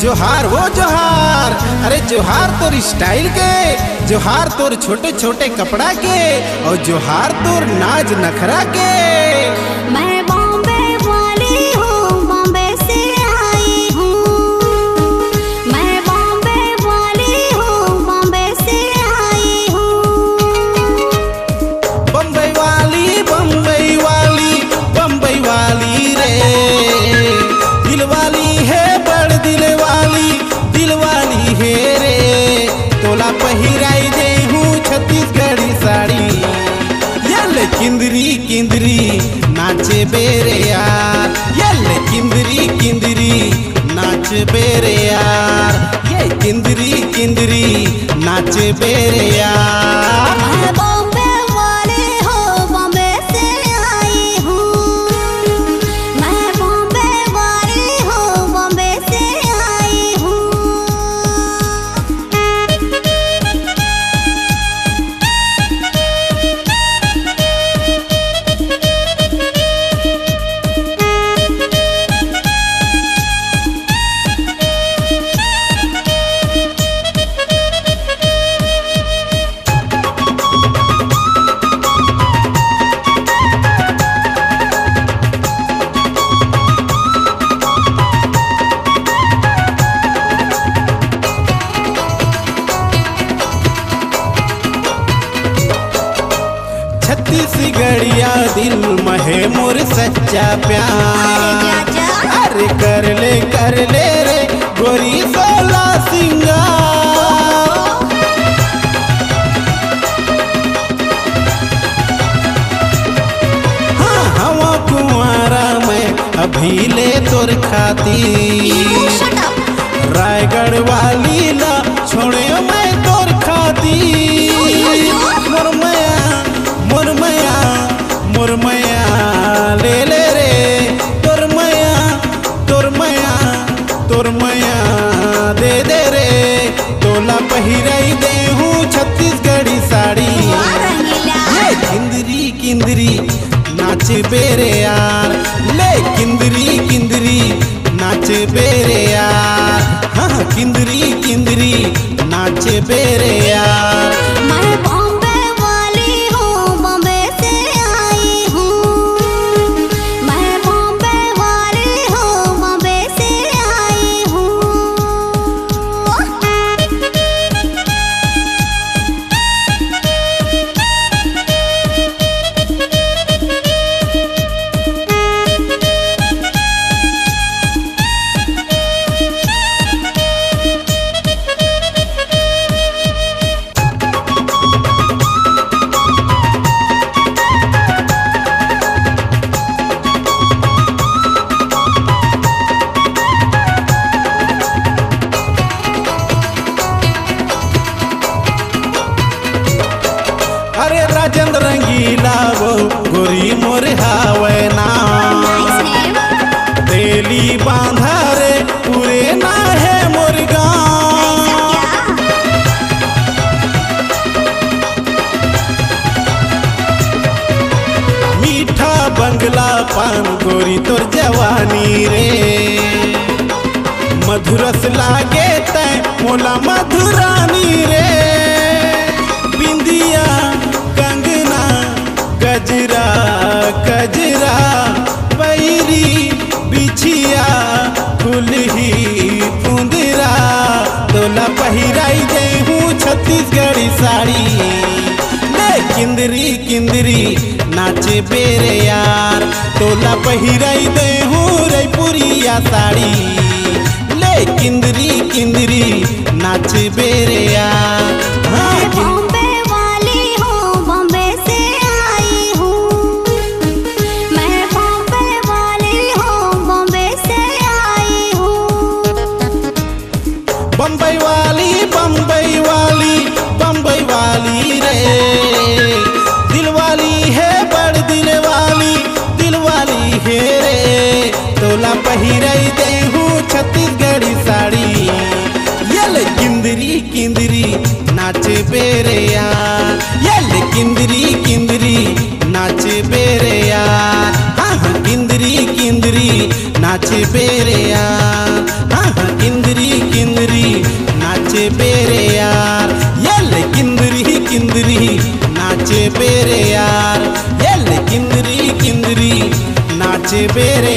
जोहार वो जोहार, अरे जोहार तोर स्टाइल के, जोहार तोर छोटे छोटे कपड़ा के, और जोहार तोर नाज नखरा के। मैं बॉम्बे वाली हूँ, बॉम्बे से आई हूँ। मैं बॉम्बे वाली हूँ, बॉम्बे से आई हूँ। बम्बई वाली बम्बई वाली बम्बई वाली रे, दिल वाली है बड़ दिल वाली है रे। तोला पहिराई दे हूँ छत्तीसगढ़ी साड़ी, ये किंदरी किंदरी नाचे बेरे यार, ये किंदरी किंदरी नाचे बेरे यार, ये किंदरी किंदरी नाचे बेरे यार। मैं बॉम्बे वाली हूँ, बॉम्बे से आई हूँ। मैं बॉम्बे वाली हूँ, बॉम्बे से आई हूँ। छत्तीसगढ़िया दिल महे मोर सच्चा प्यार, अरे कर ले रे गोरी सोला सिंगार। हाँ हवा कुंवारा मैं अभी ले तोर खाती, रायगढ़ वाली ला छोड़े मैं तोर खाती। मुरमया ले रे तोर मया दे रे। तोला पहिराई दे हूँ छत्तीसगढ़ी साड़ी, ये किंदरी किंदरी नाचे बेरे यार, ले किंदरी किंदरी नाचे बेरे यार। हाँ किंदरी किंदरी नाचे बेरे यार। मैं बॉम्बे वाली हूँ, बॉम्बे से आई हूँ। मैं बॉम्बे वाली हूँ, बॉम्बे से आई हूँ। अरे राजेंद्र रंगीला वो गोरी मोर हावे ना, तेली बांधा रे पूरे ना है मोर गाँव। मीठा बंगला पान गोरी तोर जवानी रे, मधुरस लागे तै मोला मधुरानी रे। बिंदिया कंगना गजरा गजरा पैरी बिछिया फुलही फुंदरा। तोला पहिराई दे हूँ छत्तीसगढ़ी साड़ी, ले किंदरी किंदरी नाचे बेरे यार। तोला पहिराई दे हूँ रायपुरिया साड़ी, ले किंदरी किंदरी नाचे बेरे यार। मैं बॉम्बे वाली हूँ, बॉम्बे से आई हूँ। मैं बॉम्बे वाली हूँ, बॉम्बे से आई हूँ। बम्बई वाली बम्बई वाली बम्बई वाली रे, दिल वाली है बड़ दिल वाली है रे। तोला पहिराई दे हूँ छत्तीसगढ़ी साड़ी, ये किंदरी किंदरी नाचे बेरे यार, ये किंदरी किंदरी नाचे बेरे यार। हाँ किंदरी किंदरी नाचे बेरे यार, हाँ किंदरी बेरे